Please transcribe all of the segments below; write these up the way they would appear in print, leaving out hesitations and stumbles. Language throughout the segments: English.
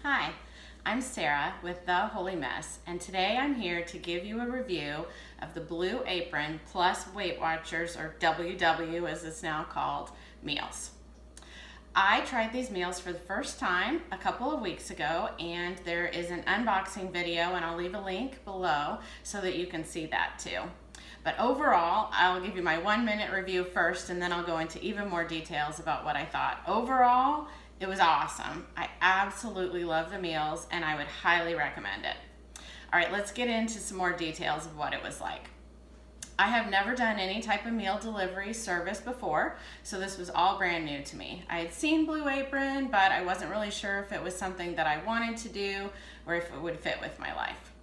Hi, I'm Sarah with The Holy Mess, and today I'm here to give you a review of the Blue Apron plus Weight Watchers, or WW as it's now called, meals. I tried these meals for the first time a couple of weeks ago, and there is an unboxing video, and I'll leave a link below so that you can see that too. But overall, I'll give you my 1-minute review first, and then I'll go into even more details about what I thought. Overall, it was awesome. I absolutely love the meals, and I would highly recommend it. All right, let's get into some more details of what it was like. I have never done any type of meal delivery service before, so this was all brand new to me. I had seen Blue Apron, but I wasn't really sure if it was something that I wanted to do or if it would fit with my life.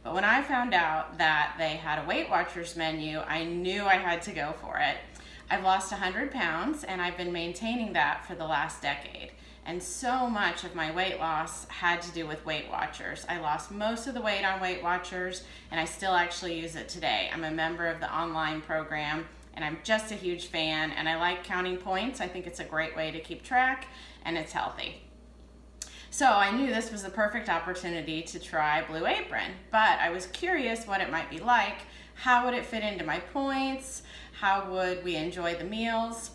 But when I found out that they had a Weight Watchers menu, I knew I had to go for it. I've lost 100 pounds, and I've been maintaining that for the last decade. And so much of my weight loss had to do with Weight Watchers. I lost most of the weight on Weight Watchers, and I still actually use it today. I'm a member of the online program, and I'm just a huge fan, and I like counting points. I think it's a great way to keep track, and it's healthy. So I knew this was the perfect opportunity to try Blue Apron, but I was curious what it might be like. How would it fit into my points? How would we enjoy the meals?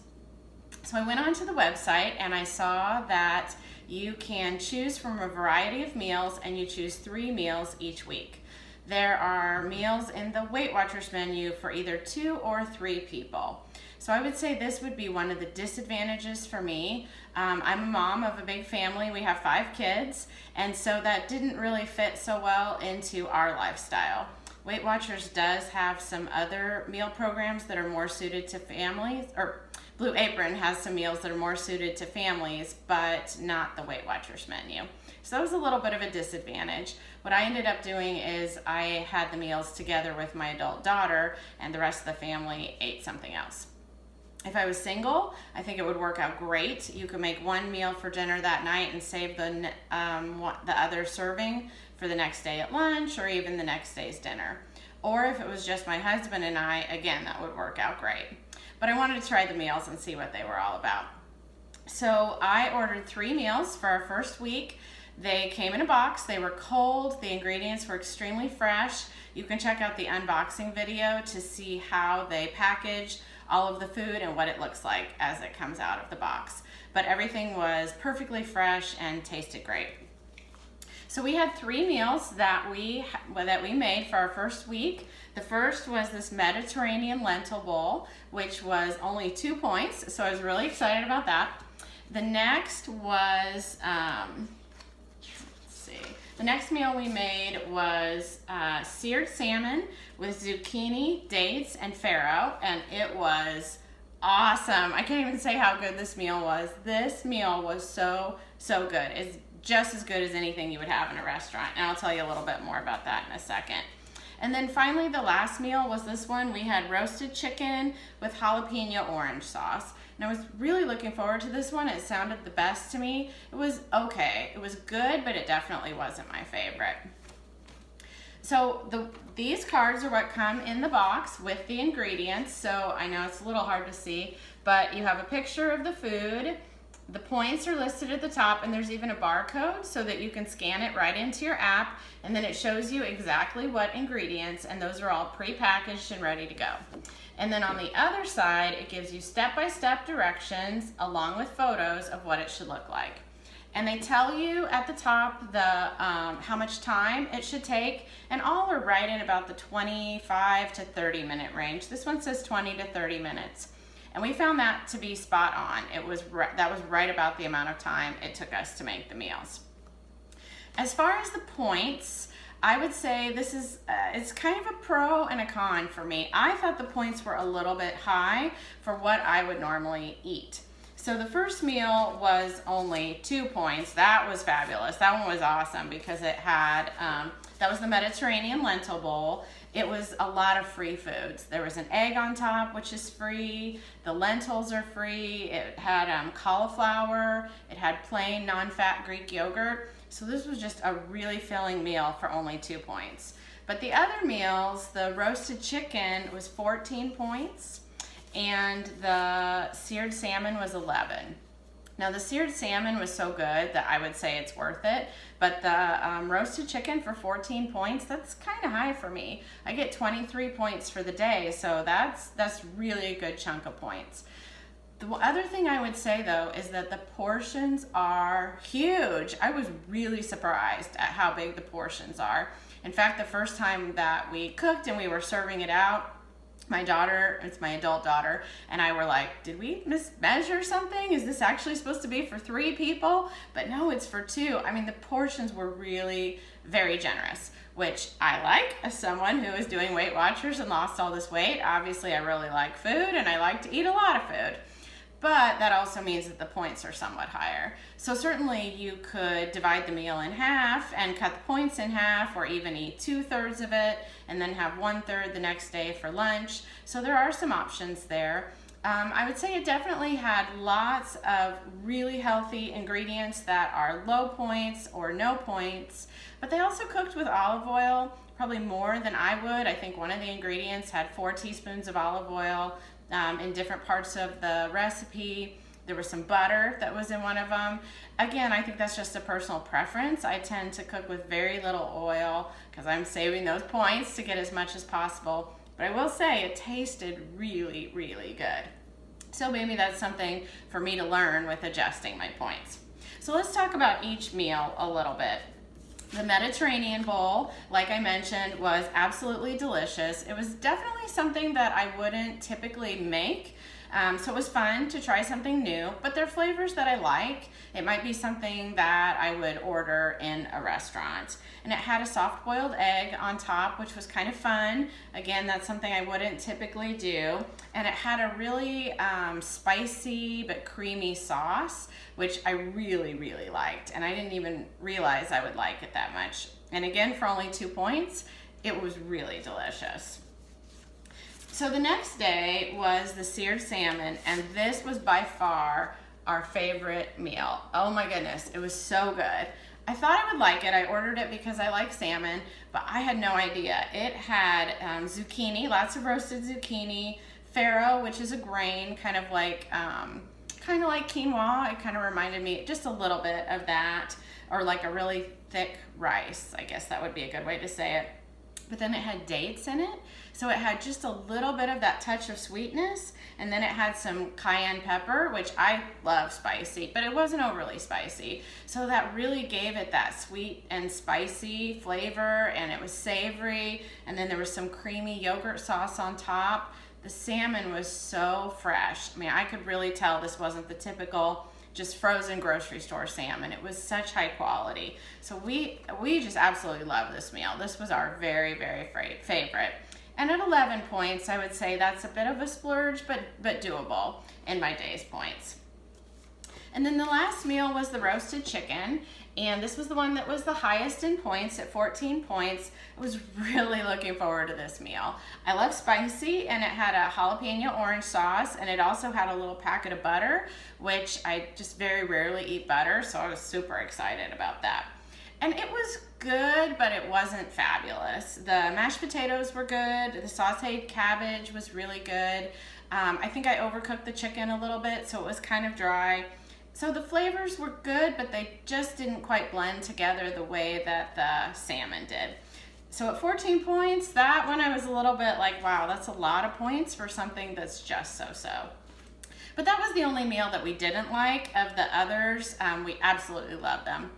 So I went onto the website and I saw that you can choose from a variety of meals, and you choose 3 meals each week. There are meals in the Weight Watchers menu for either 2 or 3 people. So I would say this would be one of the disadvantages for me. I'm a mom of a big family. We have 5 kids, and so that didn't really fit so well into our lifestyle. Weight Watchers does have some other meal programs that are more suited to families, or Blue Apron has some meals that are more suited to families, but not the Weight Watchers menu. So that was a little bit of a disadvantage. What I ended up doing is I had the meals together with my adult daughter, and the rest of the family ate something else. If I was single, I think it would work out great. You could make 1 meal for dinner that night and save the other serving for the next day at lunch, or even the next day's dinner. Or if it was just my husband and I, again, that would work out great. But I wanted to try the meals and see what they were all about. So I ordered 3 meals for our first week. They came in a box. They were cold. The ingredients were extremely fresh. You can check out the unboxing video to see how they package all of the food and what it looks like as it comes out of the box. But everything was perfectly fresh and tasted great. So we had 3 meals that we made for our first week. The first was this Mediterranean lentil bowl, which was only 2 points, so I was really excited about that. The next was, the next meal we made was seared salmon with zucchini, dates, and farro, and it was awesome. I can't even say how good this meal was. This meal was so good. It's just as good as anything you would have in a restaurant, and I'll tell you a little bit more about that in a second. And then finally, the last meal was this one. We had roasted chicken with jalapeno orange sauce. And I was really looking forward to this one. It sounded the best to me. It was okay. It was good, but it definitely wasn't my favorite. So these cards are what come in the box with the ingredients. So I know it's a little hard to see, but you have a picture of the food. The points are listed at the top, and there's even a barcode so that you can scan it right into your app, and then it shows you exactly what ingredients, and those are all pre-packaged and ready to go. And then on the other side, it gives you step-by-step directions along with photos of what it should look like. And they tell you at the top how much time it should take, and all are right in about the 25 to 30 minute range. This one says 20 to 30 minutes. And we found that to be spot on. That was right about the amount of time it took us to make the meals. As far as the points, I would say this is, it's kind of a pro and a con for me. I thought the points were a little bit high for what I would normally eat. So the first meal was only 2 points. That was fabulous. That one was awesome because it had, that was the Mediterranean lentil bowl. It was a lot of free foods. There was an egg on top, which is free. The lentils are free. It had cauliflower. It had plain non-fat Greek yogurt. So this was just a really filling meal for only 2 points. But the other meals, the roasted chicken was 14 points, and the seared salmon was 11. Now the seared salmon was so good that I would say it's worth it, but the roasted chicken for 14 points, that's kind of high for me. I get 23 points for the day, so that's really a good chunk of points. The other thing I would say though is that the portions are huge. I was really surprised at how big the portions are. In fact, the first time that we cooked and we were serving it out, my daughter, it's my adult daughter, and I were like, did we mismeasure something? Is this actually supposed to be for 3 people? But no, it's for 2. I mean, the portions were really very generous, which I like as someone who is doing Weight Watchers and lost all this weight. Obviously, I really like food and I like to eat a lot of food. But that also means that the points are somewhat higher. So certainly you could divide the meal in half and cut the points in half, or even eat 2/3 of it and then have 1/3 the next day for lunch. So there are some options there. I would say it definitely had lots of really healthy ingredients that are low points or no points, but they also cooked with olive oil, probably more than I would. I think one of the ingredients had 4 teaspoons of olive oil in different parts of the recipe. There was some butter that was in one of them. Again, I think that's just a personal preference. I tend to cook with very little oil because I'm saving those points to get as much as possible. But I will say it tasted really, really good. So maybe that's something for me to learn with adjusting my points. So let's talk about each meal a little bit. The Mediterranean bowl, like I mentioned, was absolutely delicious. It was definitely something that I wouldn't typically make. So it was fun to try something new, but they're flavors that I like. It might be something that I would order in a restaurant. And it had a soft boiled egg on top, which was kind of fun. Again, that's something I wouldn't typically do. And it had a really spicy but creamy sauce, which I really, really liked. And I didn't even realize I would like it that much. And again, for only 2 points, it was really delicious. So the next day was the seared salmon, and this was by far our favorite meal. Oh my goodness, it was so good. I thought I would like it. I ordered it because I like salmon, but I had no idea. It had zucchini, lots of roasted zucchini, farro, which is a grain, kind of like quinoa. It kind of reminded me just a little bit of that, or like a really thick rice. I guess that would be a good way to say it. But then it had dates in it, so it had just a little bit of that touch of sweetness, and then it had some cayenne pepper, which I love spicy, but it wasn't overly spicy, so that really gave it that sweet and spicy flavor, and it was savory, and then there was some creamy yogurt sauce on top. The salmon was so fresh. I mean, I could really tell this wasn't the typical just frozen grocery store salmon. It was such high quality. So we just absolutely love this meal. This was our very, very favorite. And at 11 points, I would say that's a bit of a splurge, but doable in my day's points. And then the last meal was the roasted chicken, and this was the one that was the highest in points at 14 points. I was really looking forward to this meal. I love spicy, and it had a jalapeno orange sauce, and it also had a little packet of butter, which I just very rarely eat butter, so I was super excited about that. And it was good, but it wasn't fabulous. The mashed potatoes were good. The sauteed cabbage was really good. I think I overcooked the chicken a little bit, so it was kind of dry. So the flavors were good, but they just didn't quite blend together the way that the salmon did. So at 14 points, that one I was a little bit like, wow, that's a lot of points for something that's just so-so. But that was the only meal that we didn't like. Of the others, we absolutely loved them.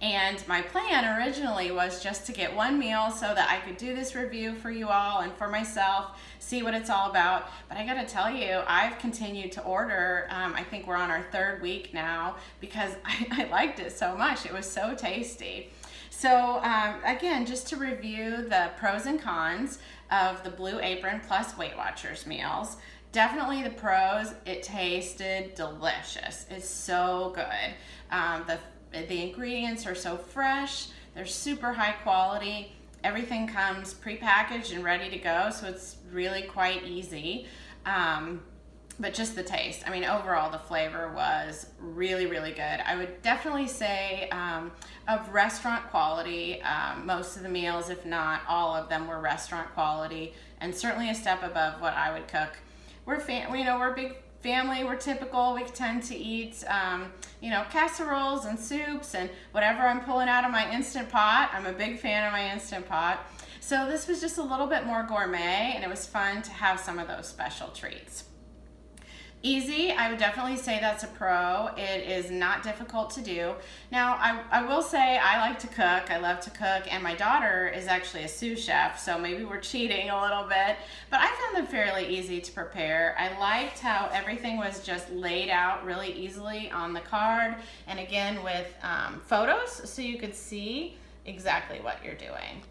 And my plan originally was just to get one meal so that I could do this review for you all and for myself, see what it's all about. But I gotta tell you, I've continued to order. I think we're on our 3rd week now because I liked it so much. It was so tasty. So again, just to review the pros and cons of the Blue Apron plus Weight Watchers meals. Definitely the pros, it tasted delicious. It's so good. The ingredients are so fresh, they're super high quality. Everything comes prepackaged and ready to go, so it's really quite easy. But just the taste, I mean, overall the flavor was really, really good. I would definitely say of restaurant quality, most of the meals, if not all of them, were restaurant quality, and certainly a step above what I would cook. we're we're a big family. We're typical. We tend to eat, casseroles and soups and whatever I'm pulling out of my Instant Pot. I'm a big fan of my Instant Pot. So this was just a little bit more gourmet, and it was fun to have some of those special treats. Easy, I would definitely say that's a pro. It is not difficult to do. Now, I will say I like to cook. I love to cook, and my daughter is actually a sous chef, so maybe we're cheating a little bit, but I found them fairly easy to prepare. I liked how everything was just laid out really easily on the card, and again with photos, so you could see exactly what you're doing.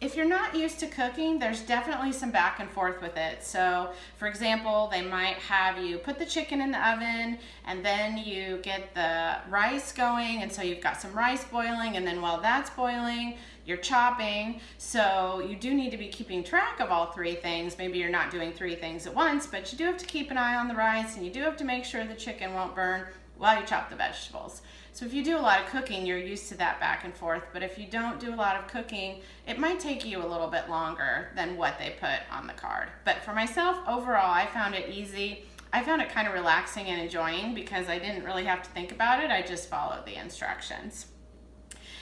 If you're not used to cooking, there's definitely some back and forth with it. So, for example, they might have you put the chicken in the oven and then you get the rice going, and so you've got some rice boiling, and then while that's boiling, you're chopping. So you do need to be keeping track of all three things. Maybe you're not doing three things at once, but you do have to keep an eye on the rice, and you do have to make sure the chicken won't burn while you chop the vegetables. So if you do a lot of cooking, you're used to that back and forth, but if you don't do a lot of cooking, it might take you a little bit longer than what they put on the card. But for myself, overall, I found it easy. I found it kind of relaxing and enjoying because I didn't really have to think about it. I just followed the instructions.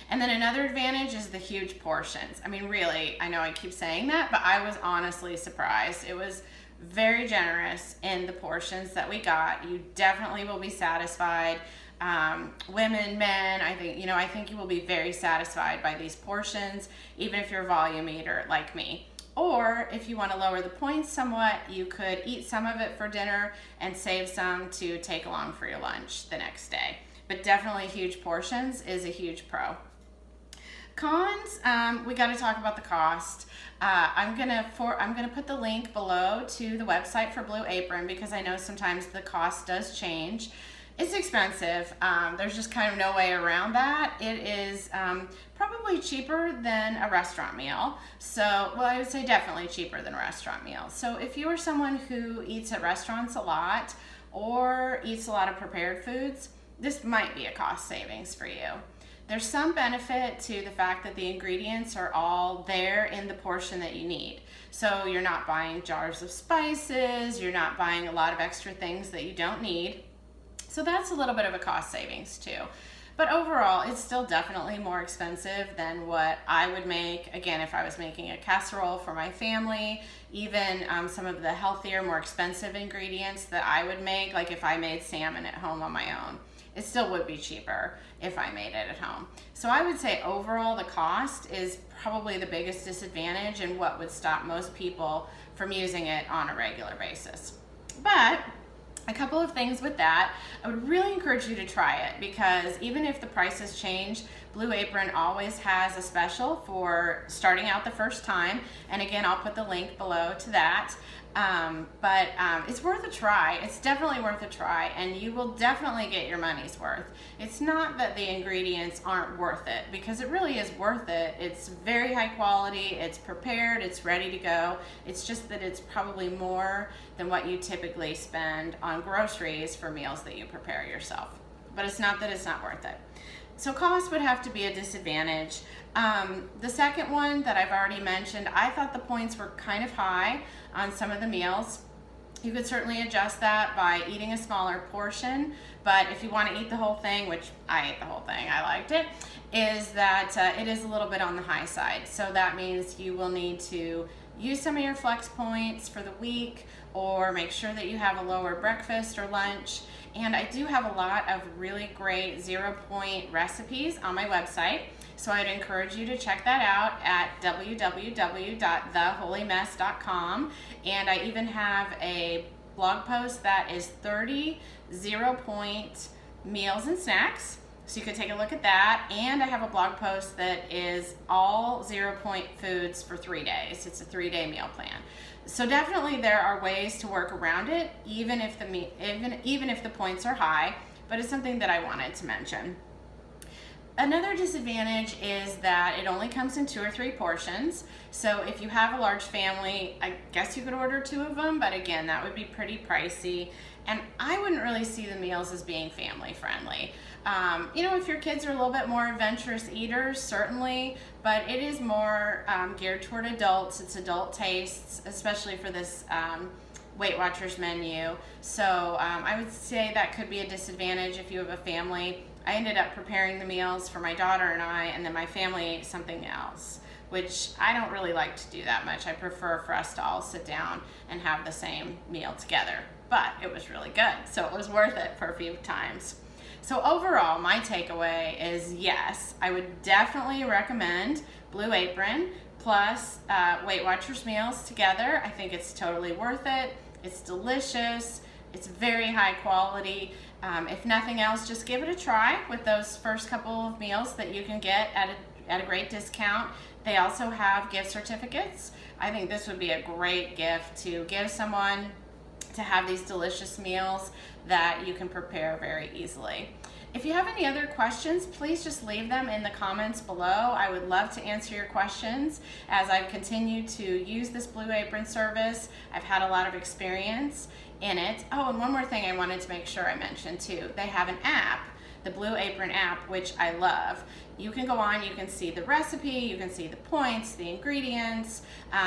And then another advantage is the huge portions. I mean, really, I know I keep saying that, but I was honestly surprised. It was very generous in the portions that we got. You definitely will be satisfied. Women, men, I think you will be very satisfied by these portions, even if you're a volume eater like me. Or if you want to lower the points somewhat, you could eat some of it for dinner and save some to take along for your lunch the next day. But definitely huge portions is a huge pro. Cons, we got to talk about the cost. I'm gonna put the link below to the website for Blue Apron because I know sometimes the cost does change. It's expensive. There's just kind of no way around that. It is probably cheaper than a restaurant meal. So, well, I would say definitely cheaper than a restaurant meal. So if you are someone who eats at restaurants a lot or eats a lot of prepared foods, this might be a cost savings for you. There's some benefit to the fact that the ingredients are all there in the portion that you need. So you're not buying jars of spices, you're not buying a lot of extra things that you don't need. So that's a little bit of a cost savings too. But overall, it's still definitely more expensive than what I would make, again, if I was making a casserole for my family, even some of the healthier, more expensive ingredients that I would make, like if I made salmon at home on my own. It still would be cheaper if I made it at home. So I would say overall the cost is probably the biggest disadvantage and what would stop most people from using it on a regular basis. But a couple of things with that, I would really encourage you to try it because even if the prices change, Blue Apron always has a special for starting out the first time. And again, I'll put the link below to that. But it's worth a try. It's definitely worth a try, and you will definitely get your money's worth. It's not that the ingredients aren't worth it, because it really is worth it. It's very high quality, it's prepared, it's ready to go. It's just that it's probably more than what you typically spend on groceries for meals that you prepare yourself. But it's not that it's not worth it. So cost would have to be a disadvantage. The second one that I've already mentioned, I thought the points were kind of high on some of the meals. You could certainly adjust that by eating a smaller portion, but if you want to eat the whole thing, which I ate the whole thing, I liked it, is that it is a little bit on the high side. So that means you will need to use some of your flex points for the week, or make sure that you have a lower breakfast or lunch. And I do have a lot of really great 0-point recipes on my website, so I'd encourage you to check that out at www.theholymess.com. And I even have a blog post that is 30 0-point meals and snacks, so you could take a look at that. And I have a blog post that is all 0-point foods for 3 days. It's a 3-day meal plan. So definitely there are ways to work around it, even if the points are high, but it's something that I wanted to mention. Another disadvantage is that it only comes in 2 or 3 portions. So if you have a large family, I guess you could order 2 of them, but again, that would be pretty pricey. And I wouldn't really see the meals as being family friendly. If your kids are a little bit more adventurous eaters, certainly, but it is more geared toward adults. It's adult tastes, especially for this Weight Watchers menu. So I would say that could be a disadvantage if you have a family. I ended up preparing the meals for my daughter and I, and then my family ate something else, which I don't really like to do that much. I prefer for us to all sit down and have the same meal together. But it was really good, so it was worth it for a few times. So overall, my takeaway is yes, I would definitely recommend Blue Apron plus Weight Watchers meals together. I think it's totally worth it. It's delicious. It's very high quality. If nothing else, just give it a try with those first couple of meals that you can get at a great discount. They also have gift certificates. I think this would be a great gift to give someone to have these delicious meals that you can prepare very easily. If you have any other questions, please just leave them in the comments below. I would love to answer your questions as I've continued to use this Blue Apron service. I've had a lot of experience in it. Oh, and one more thing I wanted to make sure I mentioned too. They have an app, the Blue Apron app, which I love. You can go on, you can see the recipe, you can see the points, the ingredients,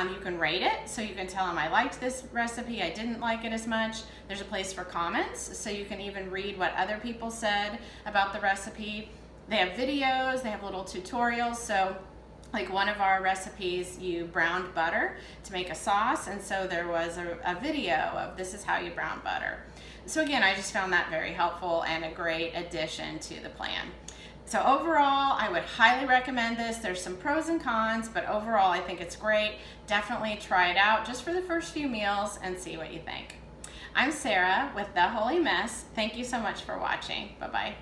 you can rate it, so you can tell them I liked this recipe, I didn't like it as much. There's a place for comments, so you can even read what other people said about the recipe. They have videos, they have little tutorials, so like one of our recipes, you browned butter to make a sauce, and so there was a video of this is how you brown butter. So again, I just found that very helpful and a great addition to the plan. So overall, I would highly recommend this. There's some pros and cons, but overall I think it's great. Definitely try it out just for the first few meals and see what you think. I'm Sarah with The Holy Mess. Thank you so much for watching. Bye-bye.